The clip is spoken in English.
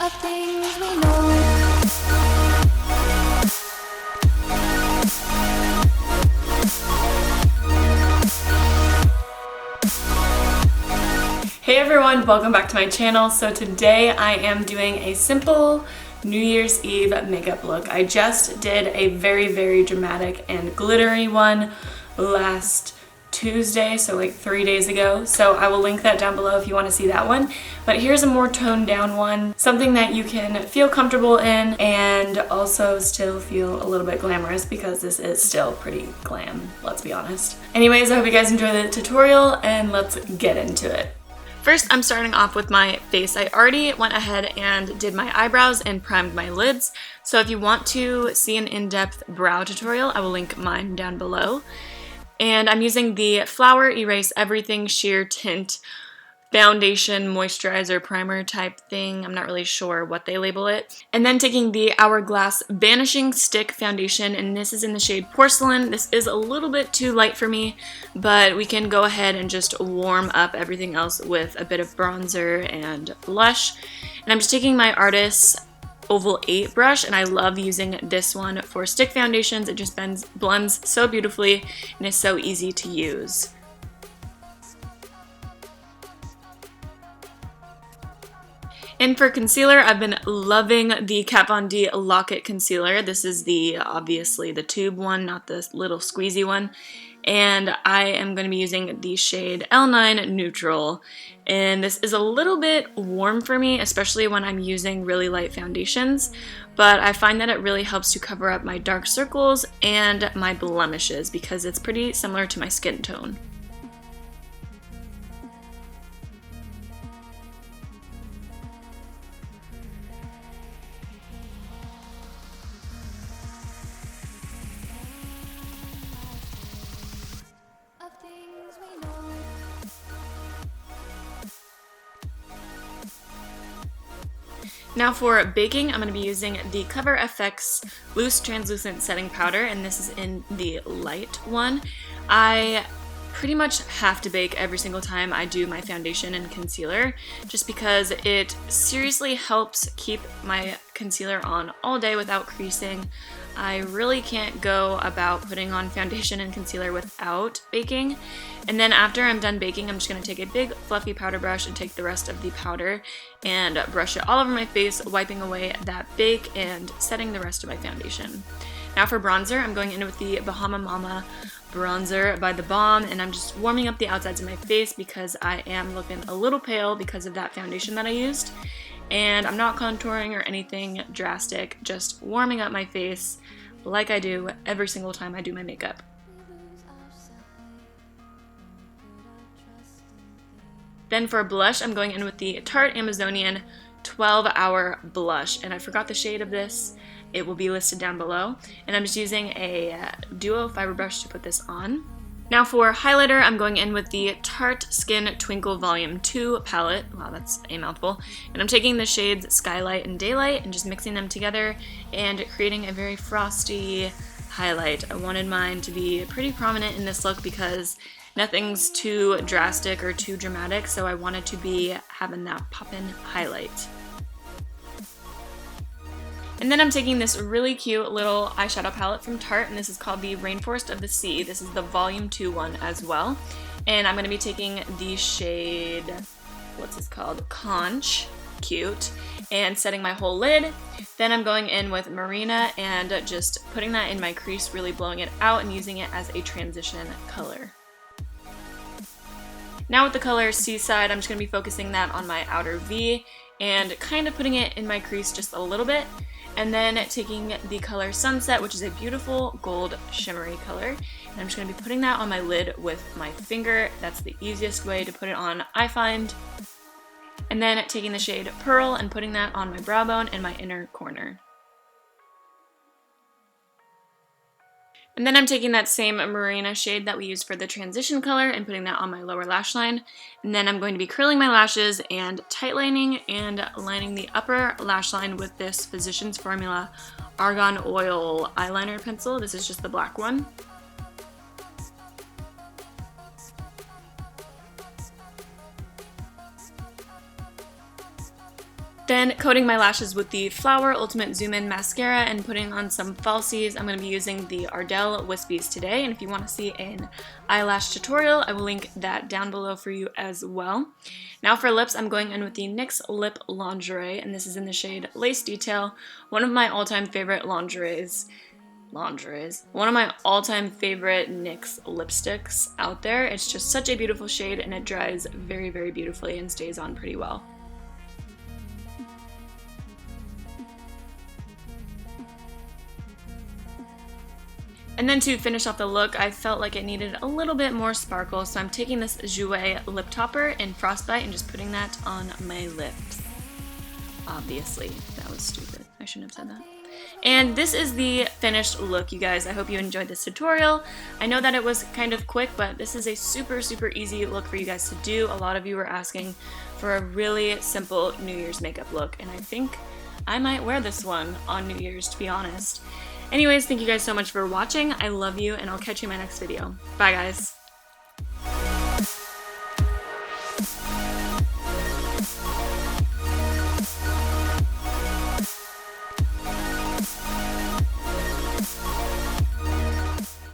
of things we know. Hey everyone, welcome back to my channel. So today I am doing a simple New Year's Eve makeup look. I just did a very dramatic and glittery one last Tuesday, so like 3 days ago. So I will link that down below if you want to see that one. But here's a more toned down one, something that you can feel comfortable in and also still feel a little bit glamorous because this is still pretty glam, let's be honest. Anyways, I hope you guys enjoy the tutorial and let's get into it. First, I'm starting off with my face. I already went ahead and did my eyebrows and primed my lids. So if you want to see an in-depth brow tutorial, I will link mine down below. And I'm using the Flower Erase Everything Sheer Tint foundation moisturizer primer type thing. I'm not really sure what they label it. And then taking the Hourglass Vanishing Stick foundation, and this is in the shade Porcelain. This is a little bit too light for me, but we can go ahead and just warm up everything else with a bit of bronzer and blush. And I'm just taking my Artist Oval 8 brush, and I love using this one for stick foundations. It just blends so beautifully and is so easy to use. And for concealer, I've been loving the Kat Von D Lock-It Concealer. This is obviously the tube one, not the little squeezy one. And I am going to be using the shade L9 Neutral. And this is a little bit warm for me, especially when I'm using really light foundations. But I find that it really helps to cover up my dark circles and my blemishes because it's pretty similar to my skin tone. Now for baking, I'm going to be using the Cover FX Loose Translucent Setting Powder, and this is in the light one. I pretty much have to bake every single time I do my foundation and concealer, just because it seriously helps keep my concealer on all day without creasing. I really can't go about putting on foundation and concealer without baking. And then after I'm done baking, I'm just going to take a big fluffy powder brush and take the rest of the powder and brush it all over my face, wiping away that bake and setting the rest of my foundation. Now for bronzer, I'm going in with the Bahama bronzer by TheBalm, and I'm just warming up the outsides of my face because I am looking a little pale because of that foundation that I used. And I'm not contouring or anything drastic, just warming up my face like I do every single time I do my makeup. Then for blush, I'm going in with the Tarte Amazonian 12-Hour Blush, and I forgot the shade of this. It will be listed down below. And I'm just using a duo fiber brush to put this on. Now for highlighter, I'm going in with the Tarte Skin Twinkle Volume 2 palette. Wow, that's a mouthful. And I'm taking the shades Skylight and Daylight and just mixing them together and creating a very frosty highlight. I wanted mine to be pretty prominent in this look because nothing's too drastic or too dramatic, so I wanted to be having that poppin' highlight. And then I'm taking this really cute little eyeshadow palette from Tarte, and this is called the Rainforest of the Sea. This is the Volume 2 one as well. And I'm going to be taking the shade, what's this called? Conch. Cute. And setting my whole lid. Then I'm going in with Marina and just putting that in my crease, really blowing it out and using it as a transition color. Now with the color Seaside, I'm just going to be focusing that on my outer V and kind of putting it in my crease just a little bit. And then taking the color Sunset, which is a beautiful gold shimmery color. And I'm just going to be putting that on my lid with my finger. That's the easiest way to put it on, I find. And then taking the shade Pearl and putting that on my brow bone and my inner corner. And then I'm taking that same Marina shade that we used for the transition color and putting that on my lower lash line. And then I'm going to be curling my lashes and tightlining and lining the upper lash line with this Physicians Formula Argan Oil eyeliner pencil. This is just the black one. Then coating my lashes with the Flower Ultimate Zoom In Mascara and putting on some falsies. I'm going to be using the Ardell Wispies today, and if you want to see an eyelash tutorial, I will link that down below for you as well. Now for lips, I'm going in with the NYX Lip Lingerie, and this is in the shade Lace Detail, one of my all-time favorite lingeries. One of my all-time favorite NYX lipsticks out there. It's just such a beautiful shade, and it dries very, very beautifully and stays on pretty well. And then to finish off the look, I felt like it needed a little bit more sparkle, so I'm taking this Jouer lip topper in Frostbite and just putting that on my lips. Obviously, that was stupid. I shouldn't have said that. And this is the finished look, you guys. I hope you enjoyed this tutorial. I know that it was kind of quick, but this is a super, super easy look for you guys to do. A lot of you were asking for a really simple New Year's makeup look, and I think I might wear this one on New Year's, to be honest. Anyways, thank you guys so much for watching. I love you, and I'll catch you in my next video. Bye, guys.